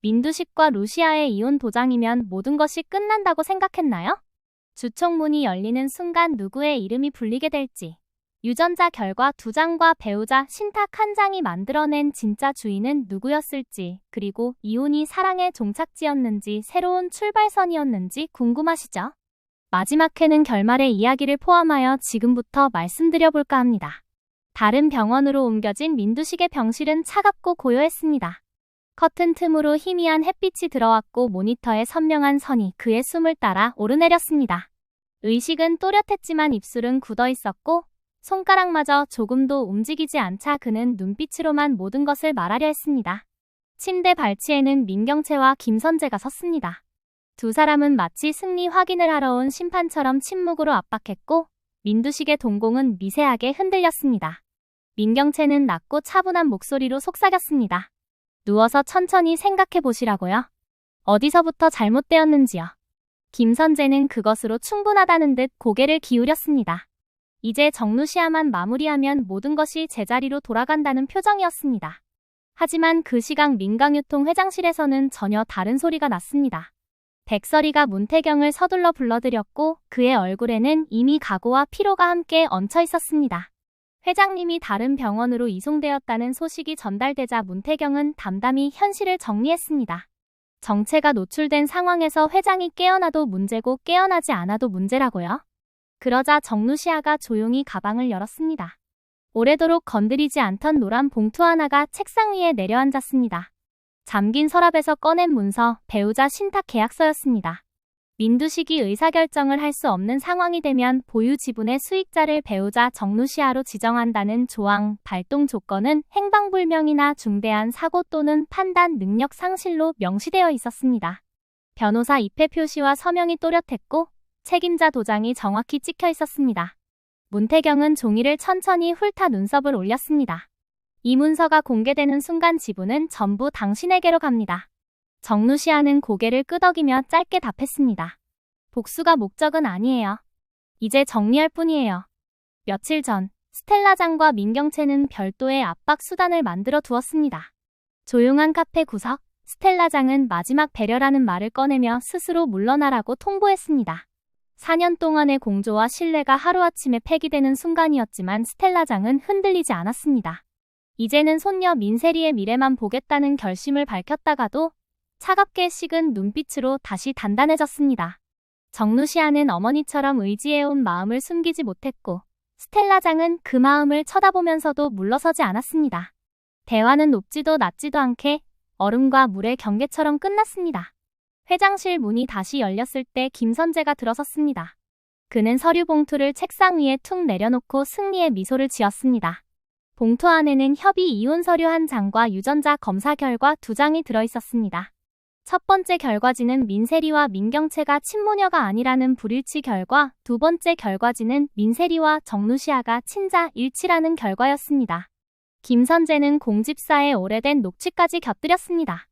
민두식과 루시아의 이혼 도장이면 모든 것이 끝난다고 생각했나요? 주총문이 열리는 순간 누구의 이름이 불리게 될지. 유전자 결과 2장과 배우자 신탁 1장이 만들어낸 진짜 주인은 누구였을지, 그리고 이혼이 사랑의 종착지였는지 새로운 출발선이었는지 궁금하시죠? 마지막 회는 결말의 이야기를 포함하여 지금부터 말씀드려볼까 합니다. 다른 병원으로 옮겨진 민두식의 병실은 차갑고 고요했습니다. 커튼 틈으로 희미한 햇빛이 들어왔고 모니터에 선명한 선이 그의 숨을 따라 오르내렸습니다. 의식은 또렷했지만 입술은 굳어 있었고 손가락마저 조금도 움직이지 않자 그는 눈빛으로만 모든 것을 말하려 했습니다. 침대 발치에는 민경채와 김선재가 섰습니다. 두 사람은 마치 승리 확인을 하러 온 심판처럼 침묵으로 압박했고 민두식의 동공은 미세하게 흔들렸습니다. 민경채는 낮고 차분한 목소리로 속삭였습니다. 누워서 천천히 생각해 보시라고요. 어디서부터 잘못되었는지요. 김선재는 그것으로 충분하다는 듯 고개를 기울였습니다. 이제 정루시아만 마무리하면 모든 것이 제자리로 돌아간다는 표정이었습니다. 하지만 그 시각 민강유통 회장실에서는 전혀 다른 소리가 났습니다. 백설이가 문태경을 서둘러 불러들였고 그의 얼굴에는 이미 각오와 피로가 함께 얹혀 있었습니다. 회장님이 다른 병원으로 이송되었다는 소식이 전달되자 문태경은 담담히 현실을 정리했습니다. 정체가 노출된 상황에서 회장이 깨어나도 문제고 깨어나지 않아도 문제라고요? 그러자 정루시아가 조용히 가방을 열었습니다. 오래도록 건드리지 않던 노란 봉투 하나가 책상 위에 내려앉았습니다. 잠긴 서랍에서 꺼낸 문서, 배우자 신탁 계약서였습니다. 민두식이 의사결정을 할 수 없는 상황이 되면 보유 지분의 수익자를 배우자 정루시아로 지정한다는 조항, 발동 조건은 행방불명이나 중대한 사고 또는 판단 능력 상실로 명시되어 있었습니다. 변호사 입회 표시와 서명이 또렷했고 책임자 도장이 정확히 찍혀 있었습니다. 문태경은 종이를 천천히 훑아 눈썹을 올렸습니다. 이 문서가 공개되는 순간 지분은 전부 당신에게로 갑니다. 정루시아는 고개를 끄덕이며 짧게 답했습니다. 복수가 목적은 아니에요. 이제 정리할 뿐이에요. 며칠 전 스텔라장과 민경채는 별도의 압박 수단을 만들어 두었습니다. 조용한 카페 구석, 스텔라장은 마지막 배려라는 말을 꺼내며 스스로 물러나라고 통보했습니다. 4년 동안의 공조와 신뢰가 하루아침에 폐기되는 순간이었지만 스텔라장은 흔들리지 않았습니다. 이제는 손녀 민세리의 미래만 보겠다는 결심을 밝혔다가도 차갑게 식은 눈빛으로 다시 단단해졌습니다. 정루시아는 어머니처럼 의지해온 마음을 숨기지 못했고 스텔라장은 그 마음을 쳐다보면서도 물러서지 않았습니다. 대화는 높지도 낮지도 않게 얼음과 물의 경계처럼 끝났습니다. 회장실 문이 다시 열렸을 때 김선재가 들어섰습니다. 그는 서류 봉투를 책상 위에 툭 내려놓고 승리의 미소를 지었습니다. 봉투 안에는 협의 이혼 서류 1장과 유전자 검사 결과 2장이 들어있었습니다. 첫 번째 결과지는 민세리와 민경채가 친모녀가 아니라는 불일치 결과, 두 번째 결과지는 민세리와 정루시아가 친자일치라는 결과였습니다. 김선재는 공집사의 오래된 녹취까지 곁들였습니다.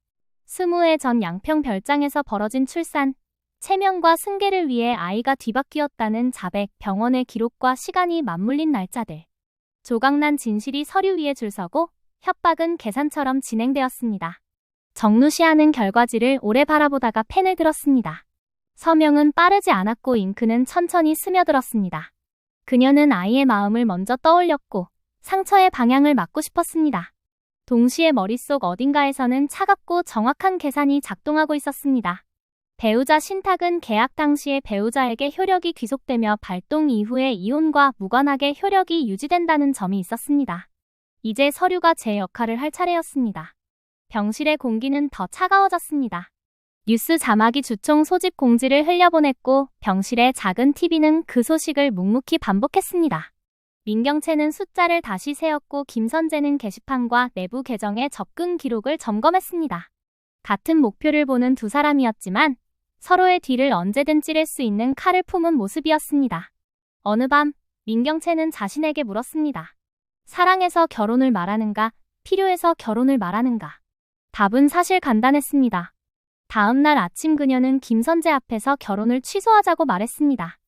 20회 전 양평 별장에서 벌어진 출산, 체면과 승계를 위해 아이가 뒤바뀌었다는 자백, 병원의 기록과 시간이 맞물린 날짜들. 조각난 진실이 서류 위에 줄서고 협박은 계산처럼 진행되었습니다. 정루시아는 결과지를 오래 바라보다가 펜을 들었습니다. 서명은 빠르지 않았고 잉크는 천천히 스며들었습니다. 그녀는 아이의 마음을 먼저 떠올렸고 상처의 방향을 막고 싶었습니다. 동시에 머릿속 어딘가에서는 차갑고 정확한 계산이 작동하고 있었습니다. 배우자 신탁은 계약 당시에 배우자에게 효력이 귀속되며 발동 이후에 이혼과 무관하게 효력이 유지된다는 점이 있었습니다. 이제 서류가 제 역할을 할 차례였습니다. 병실의 공기는 더 차가워졌습니다. 뉴스 자막이 주총 소집 공지를 흘려보냈고 병실의 작은 TV는 그 소식을 묵묵히 반복했습니다. 민경채는 숫자를 다시 세었고 김선재는 게시판과 내부 계정의 접근 기록을 점검했습니다. 같은 목표를 보는 두 사람이었지만 서로의 뒤를 언제든 찌를 수 있는 칼을 품은 모습이었습니다. 어느 밤 민경채는 자신에게 물었습니다. 사랑해서 결혼을 말하는가, 필요해서 결혼을 말하는가? 답은 사실 간단했습니다. 다음 날 아침 그녀는 김선재 앞에서 결혼을 취소하자고 말했습니다.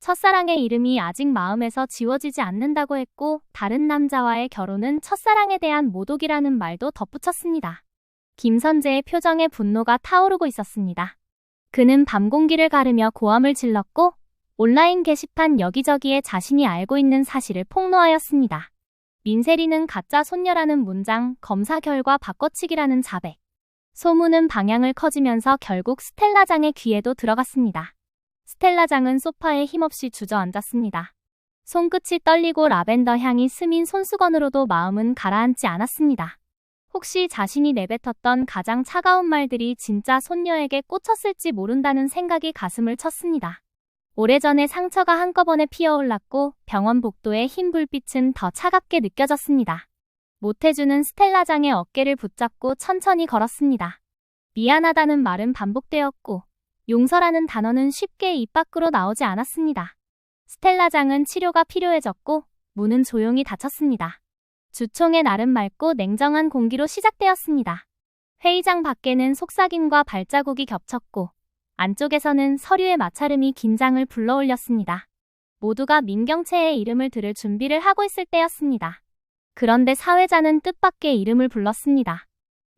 첫사랑의 이름이 아직 마음에서 지워지지 않는다고 했고 다른 남자와의 결혼은 첫사랑에 대한 모독이라는 말도 덧붙였습니다. 김선재의 표정에 분노가 타오르고 있었습니다. 그는 밤 공기를 가르며 고함을 질렀고 온라인 게시판 여기저기에 자신이 알고 있는 사실을 폭로하였습니다. 민세리는 가짜 손녀라는 문장, 검사 결과 바꿔치기라는 자백. 소문은 방향을 커지면서 결국 스텔라장의 귀에도 들어갔습니다. 스텔라장은 소파에 힘없이 주저앉았습니다. 손끝이 떨리고 라벤더 향이 스민 손수건으로도 마음은 가라앉지 않았습니다. 혹시 자신이 내뱉었던 가장 차가운 말들이 진짜 손녀에게 꽂혔을지 모른다는 생각이 가슴을 쳤습니다. 오래전에 상처가 한꺼번에 피어올랐고 병원 복도의 흰 불빛은 더 차갑게 느껴졌습니다. 모태주는 스텔라장의 어깨를 붙잡고 천천히 걸었습니다. 미안하다는 말은 반복되었고 용서라는 단어는 쉽게 입 밖으로 나오지 않았습니다. 스텔라장은 치료가 필요해졌고 문은 조용히 닫혔습니다. 주총의 날은 맑고 냉정한 공기로 시작되었습니다. 회의장 밖에는 속삭임과 발자국이 겹쳤고 안쪽에서는 서류의 마찰음이 긴장을 불러올렸습니다. 모두가 민경채의 이름을 들을 준비를 하고 있을 때였습니다. 그런데 사회자는 뜻밖의 이름을 불렀습니다.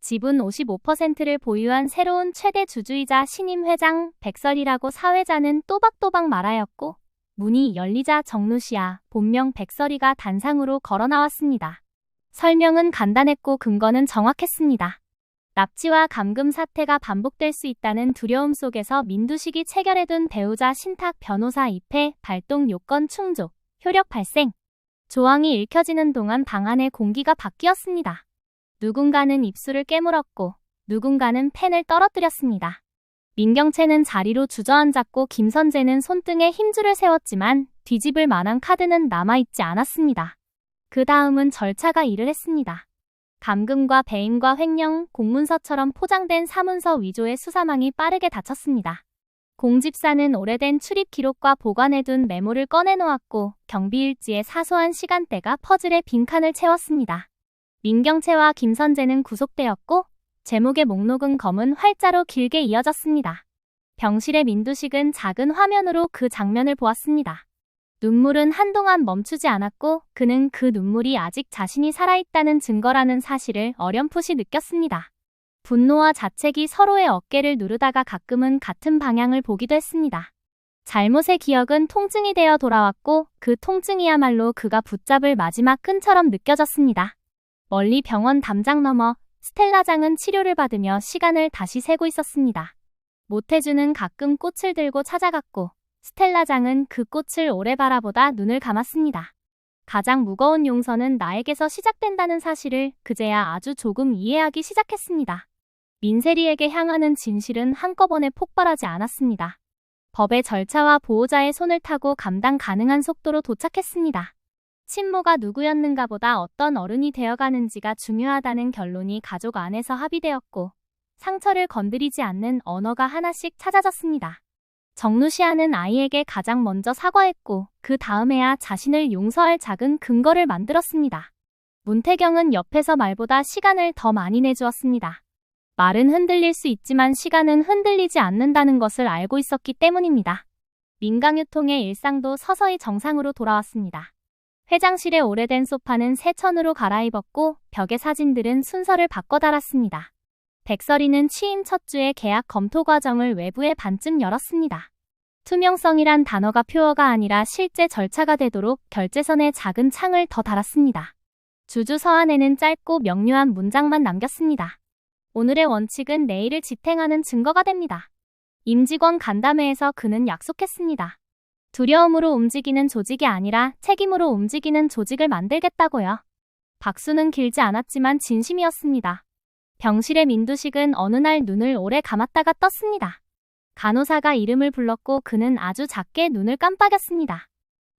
지분 55%를 보유한 새로운 최대 주주이자 신임 회장 백설이라고 사회자는 또박또박 말하였고 문이 열리자 정누시아 본명 백설이가 단상으로 걸어 나왔습니다. 설명은 간단했고 근거는 정확했습니다. 납치와 감금 사태가 반복될 수 있다는 두려움 속에서 민두식이 체결해둔 배우자 신탁 변호사 입회, 발동 요건 충족, 효력 발생. 조항이 읽혀지는 동안 방 안의 공기가 바뀌었습니다. 누군가는 입술을 깨물었고 누군가는 펜을 떨어뜨렸습니다. 민경채는 자리로 주저앉았고 김선재는 손등에 힘줄을 세웠지만 뒤집을 만한 카드는 남아있지 않았습니다. 그 다음은 절차가 일을 했습니다. 감금과 배임과 횡령, 공문서처럼 포장된 사문서 위조의 수사망이 빠르게 닫혔습니다. 공집사는 오래된 출입 기록과 보관해둔 메모를 꺼내놓았고 경비일지의 사소한 시간대가 퍼즐의 빈칸을 채웠습니다. 민경채와 김선재는 구속되었고 제목의 목록은 검은 활자로 길게 이어졌습니다. 병실의 민두식은 작은 화면으로 그 장면을 보았습니다. 눈물은 한동안 멈추지 않았고 그는 그 눈물이 아직 자신이 살아있다는 증거라는 사실을 어렴풋이 느꼈습니다. 분노와 자책이 서로의 어깨를 누르다가 가끔은 같은 방향을 보기도 했습니다. 잘못의 기억은 통증이 되어 돌아왔고 그 통증이야말로 그가 붙잡을 마지막 끈처럼 느껴졌습니다. 멀리 병원 담장 너머 스텔라장은 치료를 받으며 시간을 다시 세고 있었습니다. 모태주는 가끔 꽃을 들고 찾아갔고 스텔라장은 그 꽃을 오래 바라보다 눈을 감았습니다. 가장 무거운 용서는 나에게서 시작된다는 사실을 그제야 아주 조금 이해하기 시작했습니다. 민세리에게 향하는 진실은 한꺼번에 폭발하지 않았습니다. 법의 절차와 보호자의 손을 타고 감당 가능한 속도로 도착했습니다. 친모가 누구였는가 보다 어떤 어른이 되어가는지가 중요하다는 결론이 가족 안에서 합의되었고 상처를 건드리지 않는 언어가 하나씩 찾아졌습니다. 정누시아는 아이에게 가장 먼저 사과했고 그 다음에야 자신을 용서할 작은 근거를 만들었습니다. 문태경은 옆에서 말보다 시간을 더 많이 내주었습니다. 말은 흔들릴 수 있지만 시간은 흔들리지 않는다는 것을 알고 있었기 때문입니다. 민강유통의 일상도 서서히 정상으로 돌아왔습니다. 회장실의 오래된 소파는 새 천으로 갈아입었고 벽의 사진들은 순서를 바꿔 달았습니다. 백설이는 취임 첫 주에 계약 검토 과정을 외부에 반쯤 열었습니다. 투명성이란 단어가 표어가 아니라 실제 절차가 되도록 결제선에 작은 창을 더 달았습니다. 주주 서한에는 짧고 명료한 문장만 남겼습니다. 오늘의 원칙은 내일을 지탱하는 증거가 됩니다. 임직원 간담회에서 그는 약속했습니다. 두려움으로 움직이는 조직이 아니라 책임으로 움직이는 조직을 만들겠다고요. 박수는 길지 않았지만 진심이었습니다. 병실의 민두식은 어느 날 눈을 오래 감았다가 떴습니다. 간호사가 이름을 불렀고 그는 아주 작게 눈을 깜빡였습니다.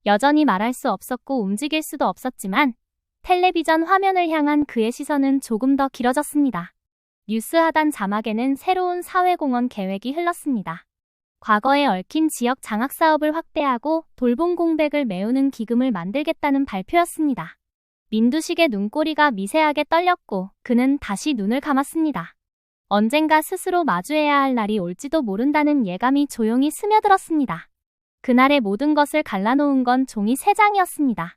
여전히 말할 수 없었고 움직일 수도 없었지만 텔레비전 화면을 향한 그의 시선은 조금 더 길어졌습니다. 뉴스 하단 자막에는 새로운 사회공헌 계획이 흘렀습니다. 과거에 얽힌 지역 장학 사업을 확대하고 돌봄 공백을 메우는 기금을 만들겠다는 발표였습니다. 민두식의 눈꼬리가 미세하게 떨렸고 그는 다시 눈을 감았습니다. 언젠가 스스로 마주해야 할 날이 올지도 모른다는 예감이 조용히 스며들었습니다. 그날의 모든 것을 갈라놓은 건 종이 3장이었습니다.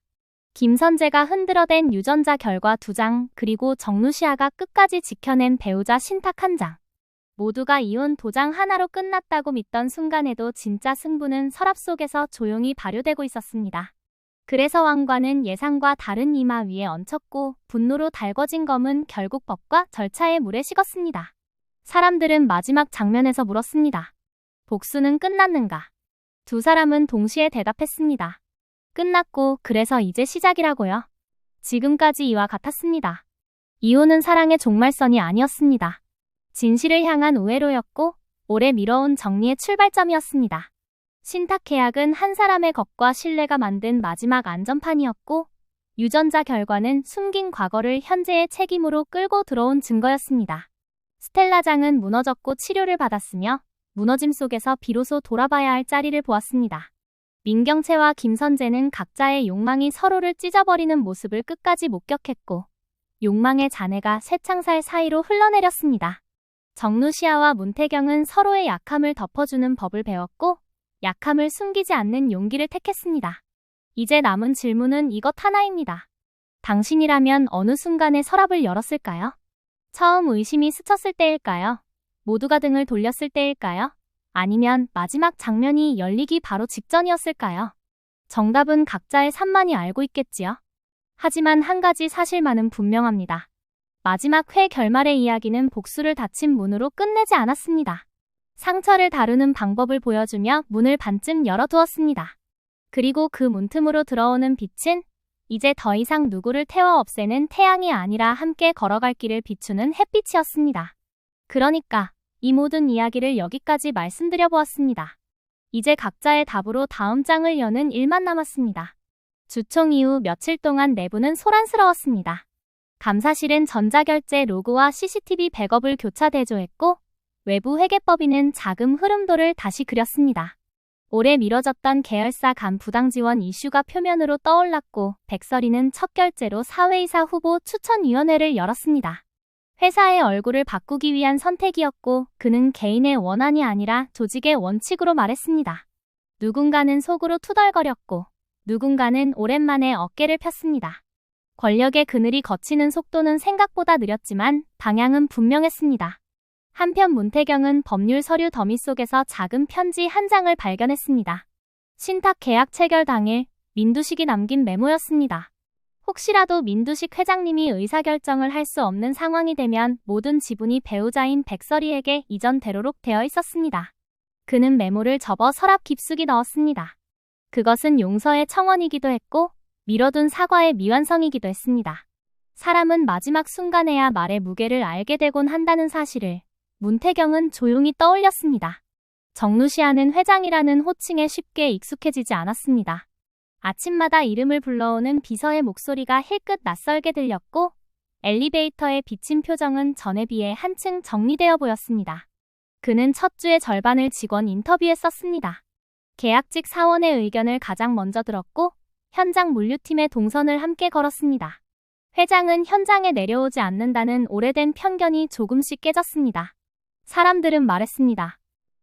김선재가 흔들어댄 유전자 결과 2장, 그리고 정루시아가 끝까지 지켜낸 배우자 신탁 1장. 모두가 이혼 도장 하나로 끝났다고 믿던 순간에도 진짜 승부는 서랍 속에서 조용히 발효되고 있었습니다. 그래서 왕관은 예상과 다른 이마 위에 얹혔고 분노로 달궈진 검은 결국 법과 절차의 물에 식었습니다. 사람들은 마지막 장면에서 물었습니다. 복수는 끝났는가? 두 사람은 동시에 대답했습니다. 끝났고 그래서 이제 시작이라고요. 지금까지 이와 같았습니다. 이혼은 사랑의 종말선이 아니었습니다. 진실을 향한 우회로였고 오래 미뤄온 정리의 출발점이었습니다. 신탁 계약은 한 사람의 겁과 신뢰가 만든 마지막 안전판이었고 유전자 결과는 숨긴 과거를 현재의 책임으로 끌고 들어온 증거였습니다. 스텔라장은 무너졌고 치료를 받았으며 무너짐 속에서 비로소 돌아봐야 할 자리를 보았습니다. 민경채와 김선재는 각자의 욕망이 서로를 찢어버리는 모습을 끝까지 목격했고 욕망의 잔해가 쇠창살 사이로 흘러내렸습니다. 정루시아와 문태경은 서로의 약함을 덮어주는 법을 배웠고 약함을 숨기지 않는 용기를 택했습니다. 이제 남은 질문은 이것 하나입니다. 당신이라면 어느 순간에 서랍을 열었을까요? 처음 의심이 스쳤을 때일까요? 모두가 등을 돌렸을 때일까요? 아니면 마지막 장면이 열리기 바로 직전이었을까요? 정답은 각자의 산만이 알고 있겠지요. 하지만 한 가지 사실만은 분명합니다. 마지막 회 결말의 이야기는 복수를 닫힌 문으로 끝내지 않았습니다. 상처를 다루는 방법을 보여주며 문을 반쯤 열어두었습니다. 그리고 그 문틈으로 들어오는 빛은 이제 더 이상 누구를 태워 없애는 태양이 아니라 함께 걸어갈 길을 비추는 햇빛이었습니다. 그러니까 이 모든 이야기를 여기까지 말씀드려 보았습니다. 이제 각자의 답으로 다음 장을 여는 일만 남았습니다. 주총 이후 며칠 동안 내부는 소란스러웠습니다. 감사실은 전자결제 로그와 CCTV 백업을 교차 대조했고 외부 회계법인은 자금 흐름도를 다시 그렸습니다. 오래 미뤄졌던 계열사 간 부당 지원 이슈가 표면으로 떠올랐고 백설이는 첫 결제로 사회이사 후보 추천위원회를 열었습니다. 회사의 얼굴을 바꾸기 위한 선택이었고 그는 개인의 원한이 아니라 조직의 원칙으로 말했습니다. 누군가는 속으로 투덜거렸고 누군가는 오랜만에 어깨를 폈습니다. 권력의 그늘이 걷히는 속도는 생각보다 느렸지만 방향은 분명했습니다. 한편 문태경은 법률 서류 더미 속에서 작은 편지 한 장을 발견했습니다. 신탁 계약 체결 당일 민두식이 남긴 메모였습니다. 혹시라도 민두식 회장님이 의사결정을 할 수 없는 상황이 되면 모든 지분이 배우자인 백설이에게 이전대로록 되어 있었습니다. 그는 메모를 접어 서랍 깊숙이 넣었습니다. 그것은 용서의 청원이기도 했고 미뤄둔 사과의 미완성이기도 했습니다. 사람은 마지막 순간에야 말의 무게를 알게 되곤 한다는 사실을 문태경은 조용히 떠올렸습니다. 정루시아는 회장이라는 호칭에 쉽게 익숙해지지 않았습니다. 아침마다 이름을 불러오는 비서의 목소리가 힐끗 낯설게 들렸고 엘리베이터에 비친 표정은 전에 비해 한층 정리되어 보였습니다. 그는 첫 주의 절반을 직원 인터뷰에 썼습니다. 계약직 사원의 의견을 가장 먼저 들었고 현장 물류팀의 동선을 함께 걸었습니다. 회장은 현장에 내려오지 않는다는 오래된 편견이 조금씩 깨졌습니다. 사람들은 말했습니다.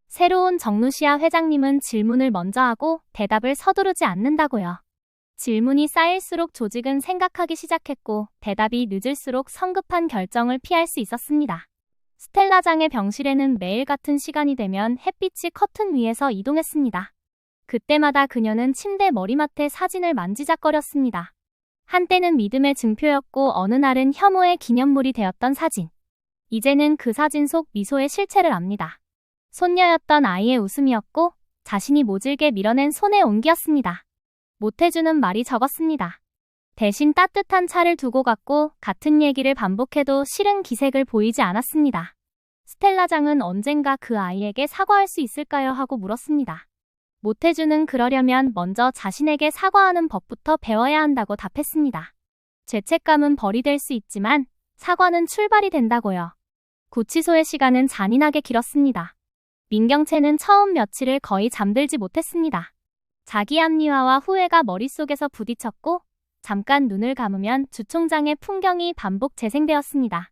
새로운 정루시아 회장님은 질문을 먼저 하고 대답을 서두르지 않는다고요. 질문이 쌓일수록 조직은 생각하기 시작했고 대답이 늦을수록 성급한 결정을 피할 수 있었습니다. 스텔라장의 병실에는 매일 같은 시간이 되면 햇빛이 커튼 위에서 이동했습니다. 그때마다 그녀는 침대 머리맡에 사진을 만지작거렸습니다. 한때는 믿음의 증표였고 어느 날은 혐오의 기념물이 되었던 사진. 이제는 그 사진 속 미소의 실체를 압니다. 손녀였던 아이의 웃음이었고 자신이 모질게 밀어낸 손의 온기였습니다. 못해주는 말이 적었습니다. 대신 따뜻한 차를 두고 갔고 같은 얘기를 반복해도 싫은 기색을 보이지 않았습니다. 스텔라장은 언젠가 그 아이에게 사과할 수 있을까요? 하고 물었습니다. 못해주는 그러려면 먼저 자신에게 사과하는 법부터 배워야 한다고 답했습니다. 죄책감은 벌이 될 수 있지만 사과는 출발이 된다고요. 구치소의 시간은 잔인하게 길었습니다. 민경채는 처음 며칠을 거의 잠들지 못했습니다. 자기 합리화와 후회가 머릿속에서 부딪혔고 잠깐 눈을 감으면 주총장의 풍경이 반복 재생되었습니다.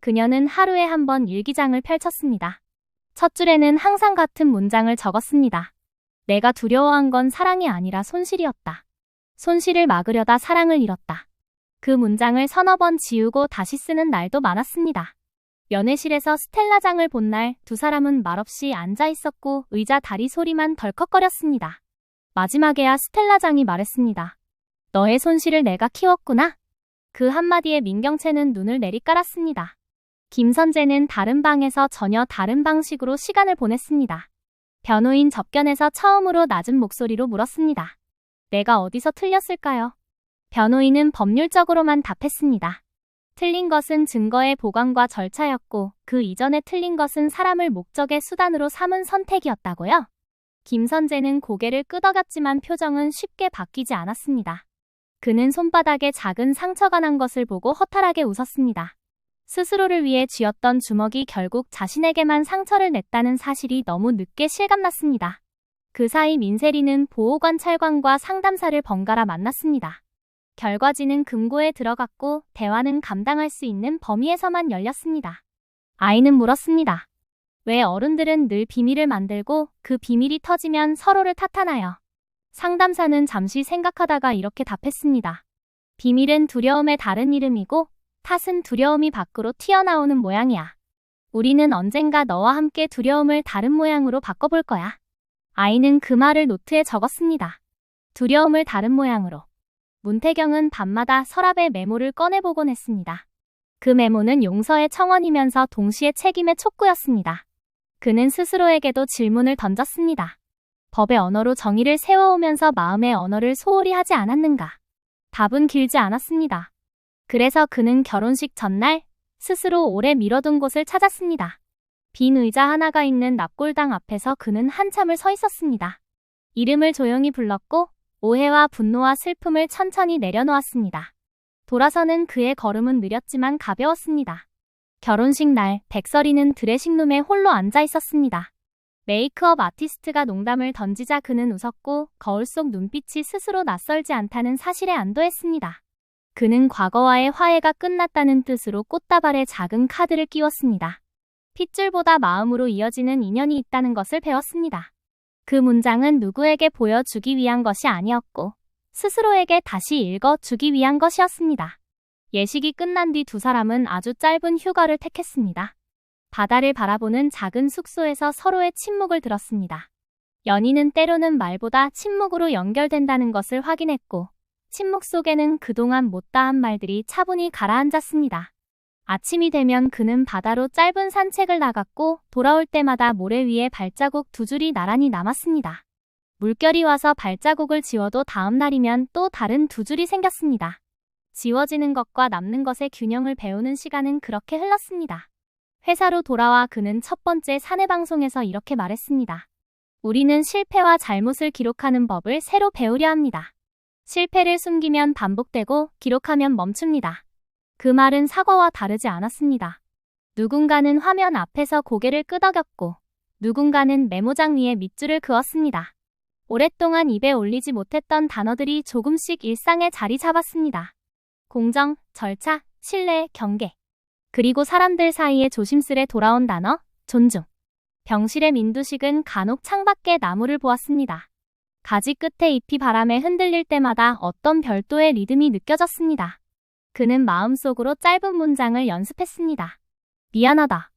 그녀는 하루에 한 번 일기장을 펼쳤습니다. 첫 줄에는 항상 같은 문장을 적었습니다. 내가 두려워한 건 사랑이 아니라 손실이었다. 손실을 막으려다 사랑을 잃었다. 그 문장을 서너 번 지우고 다시 쓰는 날도 많았습니다. 면회실에서 스텔라장을 본 날 두 사람은 말없이 앉아 있었고 의자 다리 소리만 덜컥거렸습니다. 마지막에야 스텔라장이 말했습니다. 너의 손실을 내가 키웠구나. 그 한마디에 민경채는 눈을 내리깔았습니다. 김선재는 다른 방에서 전혀 다른 방식으로 시간을 보냈습니다. 변호인 접견에서 처음으로 낮은 목소리로 물었습니다. 내가 어디서 틀렸을까요? 변호인은 법률적으로만 답했습니다. 틀린 것은 증거의 보관과 절차였고 그 이전에 틀린 것은 사람을 목적의 수단으로 삼은 선택이었다고요? 김선재는 고개를 끄덕였지만 표정은 쉽게 바뀌지 않았습니다. 그는 손바닥에 작은 상처가 난 것을 보고 허탈하게 웃었습니다. 스스로를 위해 쥐었던 주먹이 결국 자신에게만 상처를 냈다는 사실이 너무 늦게 실감났습니다. 그 사이 민세리는 보호관찰관과 상담사를 번갈아 만났습니다. 결과지는 금고에 들어갔고 대화는 감당할 수 있는 범위에서만 열렸습니다. 아이는 물었습니다. 왜 어른들은 늘 비밀을 만들고 그 비밀이 터지면 서로를 탓하나요? 상담사는 잠시 생각하다가 이렇게 답했습니다. 비밀은 두려움의 다른 이름이고 탓은 두려움이 밖으로 튀어나오는 모양이야. 우리는 언젠가 너와 함께 두려움을 다른 모양으로 바꿔볼 거야. 아이는 그 말을 노트에 적었습니다. 두려움을 다른 모양으로. 문태경은 밤마다 서랍의 메모를 꺼내보곤 했습니다. 그 메모는 용서의 청원이면서 동시에 책임의 촉구였습니다. 그는 스스로에게도 질문을 던졌습니다. 법의 언어로 정의를 세워오면서 마음의 언어를 소홀히 하지 않았는가? 답은 길지 않았습니다. 그래서 그는 결혼식 전날 스스로 오래 미뤄둔 곳을 찾았습니다. 빈 의자 하나가 있는 납골당 앞에서 그는 한참을 서 있었습니다. 이름을 조용히 불렀고 오해와 분노와 슬픔을 천천히 내려놓았습니다. 돌아서는 그의 걸음은 느렸지만 가벼웠습니다. 결혼식 날 백설이는 드레싱룸에 홀로 앉아 있었습니다. 메이크업 아티스트가 농담을 던지자 그는 웃었고 거울 속 눈빛이 스스로 낯설지 않다는 사실에 안도했습니다. 그는 과거와의 화해가 끝났다는 뜻으로 꽃다발에 작은 카드를 끼웠습니다. 핏줄보다 마음으로 이어지는 인연이 있다는 것을 배웠습니다. 그 문장은 누구에게 보여주기 위한 것이 아니었고 스스로에게 다시 읽어주기 위한 것이었습니다. 예식이 끝난 뒤 두 사람은 아주 짧은 휴가를 택했습니다. 바다를 바라보는 작은 숙소에서 서로의 침묵을 들었습니다. 연인은 때로는 말보다 침묵으로 연결된다는 것을 확인했고 침묵 속에는 그동안 못다한 말들이 차분히 가라앉았습니다. 아침이 되면 그는 바다로 짧은 산책을 나갔고 돌아올 때마다 모래 위에 발자국 두 줄이 나란히 남았습니다. 물결이 와서 발자국을 지워도 다음 날이면 또 다른 두 줄이 생겼습니다. 지워지는 것과 남는 것의 균형을 배우는 시간은 그렇게 흘렀습니다. 회사로 돌아와 그는 첫 번째 사내 방송에서 이렇게 말했습니다. 우리는 실패와 잘못을 기록하는 법을 새로 배우려 합니다. 실패를 숨기면 반복되고 기록하면 멈춥니다. 그 말은 사과와 다르지 않았습니다. 누군가는 화면 앞에서 고개를 끄덕였고 누군가는 메모장 위에 밑줄을 그었습니다. 오랫동안 입에 올리지 못했던 단어들이 조금씩 일상에 자리 잡았습니다. 공정, 절차, 신뢰, 경계. 그리고 사람들 사이에 조심스레 돌아온 단어, 존중. 병실의 민두식은 간혹 창밖에 나무를 보았습니다. 가지 끝에 잎이 바람에 흔들릴 때마다 어떤 별도의 리듬이 느껴졌습니다. 그는 마음속으로 짧은 문장을 연습했습니다. 미안하다.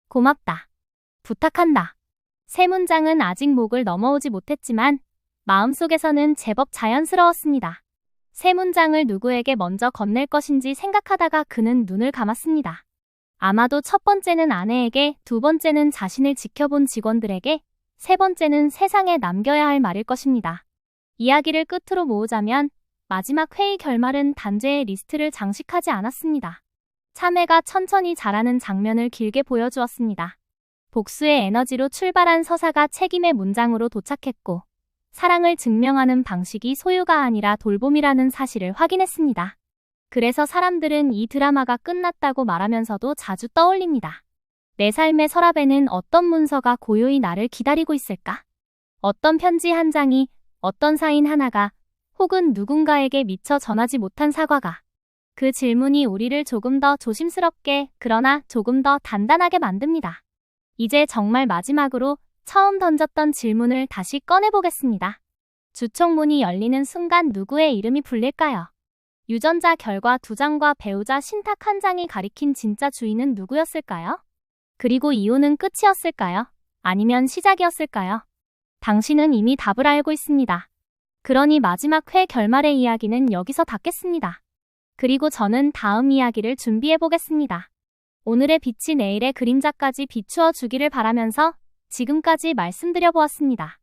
고맙다. 부탁한다. 세 문장은 아직 목을 넘어오지 못했지만 마음속에서는 제법 자연스러웠습니다. 세 문장을 누구에게 먼저 건넬 것인지 생각하다가 그는 눈을 감았습니다. 아마도 첫 번째는 아내에게, 두 번째는 자신을 지켜본 직원들에게, 세 번째는 세상에 남겨야 할 말일 것입니다. 이야기를 끝으로 모으자면 마지막 회의 결말은 단죄의 리스트를 장식하지 않았습니다. 참외가 천천히 자라는 장면을 길게 보여주었습니다. 복수의 에너지로 출발한 서사가 책임의 문장으로 도착했고 사랑을 증명하는 방식이 소유가 아니라 돌봄이라는 사실을 확인했습니다. 그래서 사람들은 이 드라마가 끝났다고 말하면서도 자주 떠올립니다. 내 삶의 서랍에는 어떤 문서가 고요히 나를 기다리고 있을까? 어떤 편지 한 장이, 어떤 사인 하나가, 혹은 누군가에게 미처 전하지 못한 사과가. 그 질문이 우리를 조금 더 조심스럽게, 그러나 조금 더 단단하게 만듭니다. 이제 정말 마지막으로 처음 던졌던 질문을 다시 꺼내보겠습니다. 주총문이 열리는 순간 누구의 이름이 불릴까요? 유전자 결과 2장과 배우자 신탁 1장이 가리킨 진짜 주인은 누구였을까요? 그리고 이혼은 끝이었을까요? 아니면 시작이었을까요? 당신은 이미 답을 알고 있습니다. 그러니 마지막 회 결말의 이야기는 여기서 닫겠습니다. 그리고 저는 다음 이야기를 준비해 보겠습니다. 오늘의 빛이 내일의 그림자까지 비추어 주기를 바라면서 지금까지 말씀드려 보았습니다.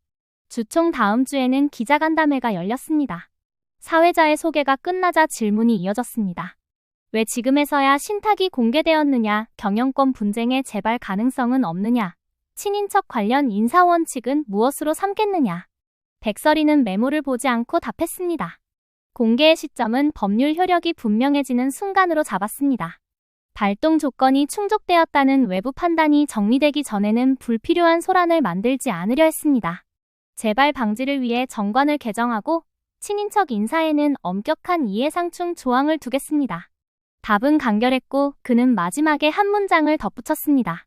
주총 다음 주에는 기자간담회가 열렸습니다. 사회자의 소개가 끝나자 질문이 이어졌습니다. 왜 지금에서야 신탁이 공개되었느냐? 경영권 분쟁의 재발 가능성은 없느냐? 친인척 관련 인사 원칙은 무엇으로 삼겠느냐? 백설이는 메모를 보지 않고 답했습니다. 공개의 시점은 법률 효력이 분명해지는 순간으로 잡았습니다. 발동 조건이 충족되었다는 외부 판단이 정리되기 전에는 불필요한 소란을 만들지 않으려 했습니다. 재발 방지를 위해 정관을 개정하고 친인척 인사에는 엄격한 이해상충 조항을 두겠습니다. 답은 간결했고 그는 마지막에 한 문장을 덧붙였습니다.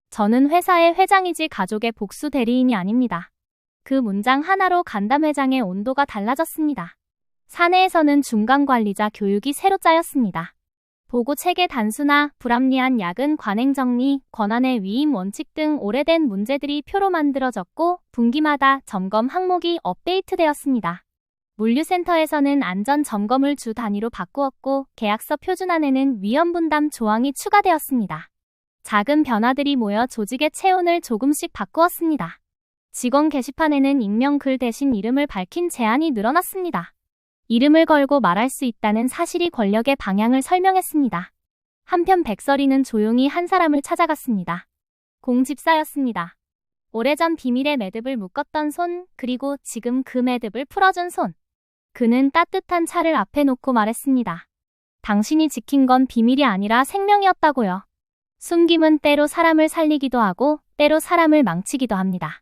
저는 회사의 회장이지 가족의 복수 대리인이 아닙니다. 그 문장 하나로 간담회장의 온도가 달라졌습니다. 사내에서는 중간관리자 교육이 새로 짜였습니다. 보고 체계 단순화, 불합리한 야근 관행 정리, 권한의 위임 원칙 등 오래된 문제들이 표로 만들어졌고 분기마다 점검 항목이 업데이트되었습니다. 물류센터에서는 안전 점검을 주 단위로 바꾸었고 계약서 표준안에는 위험 분담 조항이 추가되었습니다. 작은 변화들이 모여 조직의 체온을 조금씩 바꾸었습니다. 직원 게시판에는 익명 글 대신 이름을 밝힌 제한이 늘어났습니다. 이름을 걸고 말할 수 있다는 사실이 권력의 방향을 설명했습니다. 한편 백설이는 조용히 한 사람을 찾아갔습니다. 공집사였습니다. 오래전 비밀의 매듭을 묶었던 손, 그리고 지금 그 매듭을 풀어준 손. 그는 따뜻한 차를 앞에 놓고 말했습니다. 당신이 지킨 건 비밀이 아니라 생명이었다고요. 숨김은 때로 사람을 살리기도 하고 때로 사람을 망치기도 합니다.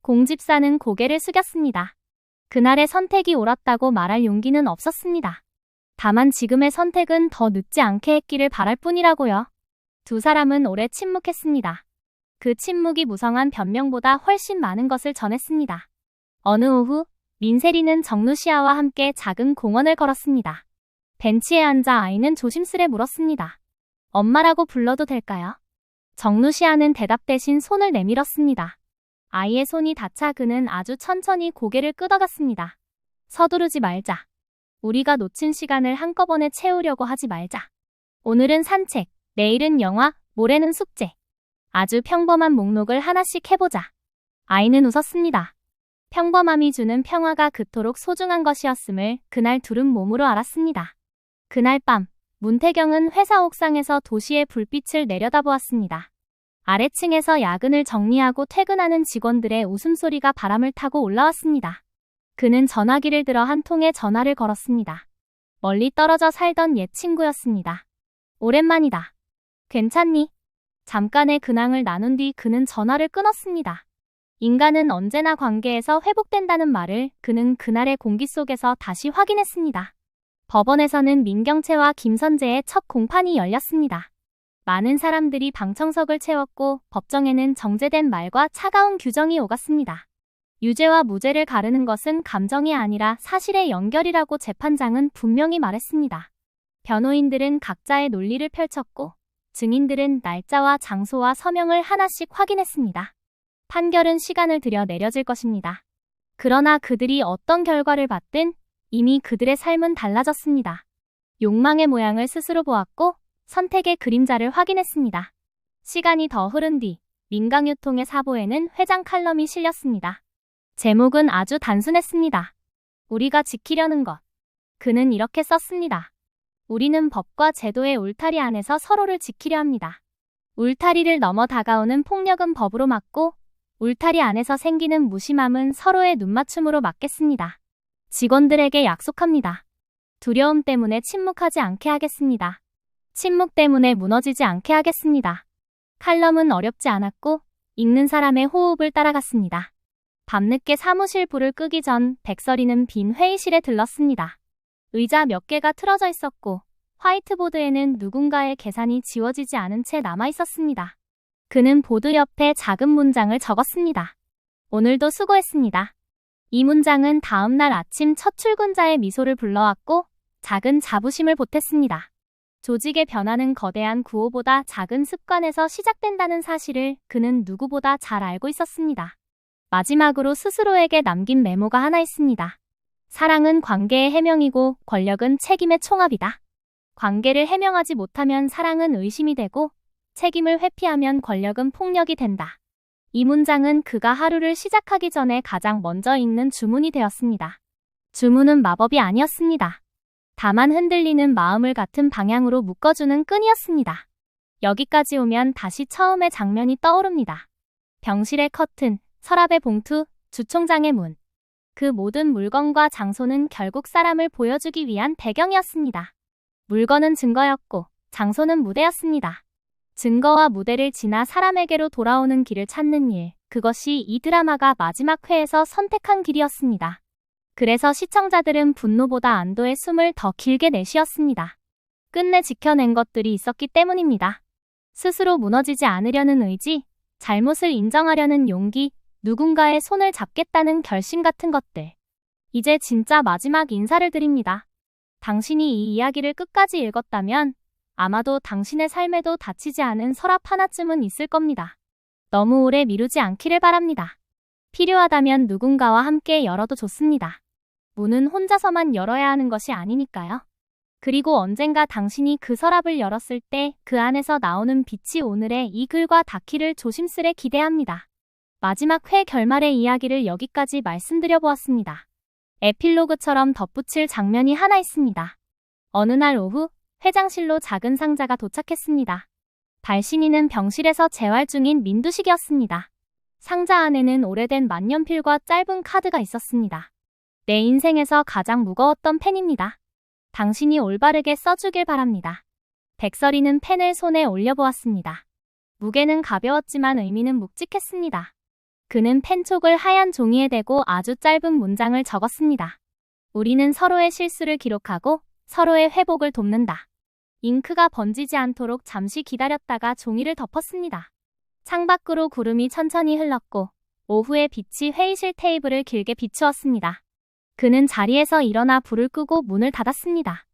공집사는 고개를 숙였습니다. 그날의 선택이 옳았다고 말할 용기는 없었습니다. 다만 지금의 선택은 더 늦지 않게 했기를 바랄 뿐이라고요. 두 사람은 오래 침묵했습니다. 그 침묵이 무성한 변명보다 훨씬 많은 것을 전했습니다. 어느 오후, 민세리는 정누시아와 함께 작은 공원을 걸었습니다. 벤치에 앉아 아이는 조심스레 물었습니다. 엄마라고 불러도 될까요? 정누시아는 대답 대신 손을 내밀었습니다. 아이의 손이 닿자 그는 아주 천천히 고개를 끄덕였습니다. 서두르지 말자. 우리가 놓친 시간을 한꺼번에 채우려고 하지 말자. 오늘은 산책, 내일은 영화, 모레는 숙제. 아주 평범한 목록을 하나씩 해보자. 아이는 웃었습니다. 평범함이 주는 평화가 그토록 소중한 것이었음을 그날 둘은 몸으로 알았습니다. 그날 밤, 문태경은 회사 옥상에서 도시의 불빛을 내려다보았습니다. 아래층에서 야근을 정리하고 퇴근하는 직원들의 웃음소리가 바람을 타고 올라왔습니다. 그는 전화기를 들어 한 통의 전화를 걸었습니다. 멀리 떨어져 살던 옛 친구였습니다. 오랜만이다. 괜찮니? 잠깐의 근황을 나눈 뒤 그는 전화를 끊었습니다. 인간은 언제나 관계에서 회복된다는 말을 그는 그날의 공기 속에서 다시 확인했습니다. 법원에서는 민경채와 김선재의 첫 공판이 열렸습니다. 많은 사람들이 방청석을 채웠고 법정에는 정제된 말과 차가운 규정이 오갔습니다. 유죄와 무죄를 가르는 것은 감정이 아니라 사실의 연결이라고 재판장은 분명히 말했습니다. 변호인들은 각자의 논리를 펼쳤고 증인들은 날짜와 장소와 서명을 하나씩 확인했습니다. 판결은 시간을 들여 내려질 것입니다. 그러나 그들이 어떤 결과를 받든 이미 그들의 삶은 달라졌습니다. 욕망의 모양을 스스로 보았고 선택의 그림자를 확인했습니다. 시간이 더 흐른 뒤 민강유통의 사보에는 회장 칼럼이 실렸습니다. 제목은 아주 단순했습니다. 우리가 지키려는 것. 그는 이렇게 썼습니다. 우리는 법과 제도의 울타리 안에서 서로를 지키려 합니다. 울타리를 넘어 다가오는 폭력은 법으로 막고 울타리 안에서 생기는 무심함은 서로의 눈맞춤으로 막겠습니다. 직원들에게 약속합니다. 두려움 때문에 침묵하지 않게 하겠습니다. 침묵 때문에 무너지지 않게 하겠습니다. 칼럼은 어렵지 않았고 읽는 사람의 호흡을 따라갔습니다. 밤늦게 사무실 불을 끄기 전 백설이는 빈 회의실에 들렀습니다. 의자 몇 개가 틀어져 있었고 화이트보드에는 누군가의 계산이 지워지지 않은 채 남아 있었습니다. 그는 보드 옆에 작은 문장을 적었습니다. 오늘도 수고했습니다. 이 문장은 다음날 아침 첫 출근자의 미소를 불러왔고 작은 자부심을 보탰습니다. 조직의 변화는 거대한 구호보다 작은 습관에서 시작된다는 사실을 그는 누구보다 잘 알고 있었습니다. 마지막으로 스스로에게 남긴 메모가 하나 있습니다. 사랑은 관계의 해명이고 권력은 책임의 총합이다. 관계를 해명하지 못하면 사랑은 의심이 되고 책임을 회피하면 권력은 폭력이 된다. 이 문장은 그가 하루를 시작하기 전에 가장 먼저 읽는 주문이 되었습니다. 주문은 마법이 아니었습니다. 다만 흔들리는 마음을 같은 방향으로 묶어주는 끈이었습니다. 여기까지 오면 다시 처음의 장면이 떠오릅니다. 병실의 커튼, 서랍의 봉투, 주총장의 문. 그 모든 물건과 장소는 결국 사람을 보여주기 위한 배경이었습니다. 물건은 증거였고 장소는 무대였습니다. 증거와 무대를 지나 사람에게로 돌아오는 길을 찾는 일, 그것이 이 드라마가 마지막 회에서 선택한 길이었습니다. 그래서 시청자들은 분노보다 안도의 숨을 더 길게 내쉬었습니다. 끝내 지켜낸 것들이 있었기 때문입니다. 스스로 무너지지 않으려는 의지, 잘못을 인정하려는 용기, 누군가의 손을 잡겠다는 결심 같은 것들. 이제 진짜 마지막 인사를 드립니다. 당신이 이 이야기를 끝까지 읽었다면 아마도 당신의 삶에도 닫히지 않은 서랍 하나쯤은 있을 겁니다. 너무 오래 미루지 않기를 바랍니다. 필요하다면 누군가와 함께 열어도 좋습니다. 문은 혼자서만 열어야 하는 것이 아니니까요. 그리고 언젠가 당신이 그 서랍을 열었을 때 그 안에서 나오는 빛이 오늘의 이 글과 닿기를 조심스레 기대합니다. 마지막 회 결말의 이야기를 여기까지 말씀드려 보았습니다. 에필로그처럼 덧붙일 장면이 하나 있습니다. 어느 날 오후 회장실로 작은 상자가 도착했습니다. 발신인은 병실에서 재활 중인 민두식이었습니다. 상자 안에는 오래된 만년필과 짧은 카드가 있었습니다. 내 인생에서 가장 무거웠던 펜입니다. 당신이 올바르게 써주길 바랍니다. 백설이는 펜을 손에 올려보았습니다. 무게는 가벼웠지만 의미는 묵직했습니다. 그는 펜촉을 하얀 종이에 대고 아주 짧은 문장을 적었습니다. 우리는 서로의 실수를 기록하고 서로의 회복을 돕는다. 잉크가 번지지 않도록 잠시 기다렸다가 종이를 덮었습니다. 창밖으로 구름이 천천히 흘렀고 오후의 빛이 회의실 테이블을 길게 비추었습니다. 그는 자리에서 일어나 불을 끄고 문을 닫았습니다.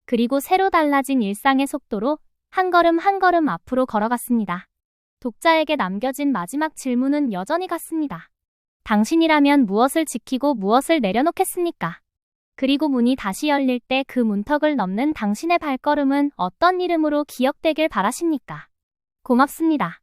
그리고 새로 달라진 일상의 속도로 한 걸음 한 걸음 앞으로 걸어갔습니다. 독자에게 남겨진 마지막 질문은 여전히 같습니다. 당신이라면 무엇을 지키고 무엇을 내려놓겠습니까? 그리고 문이 다시 열릴 때 그 문턱을 넘는 당신의 발걸음은 어떤 이름으로 기억되길 바라십니까? 고맙습니다.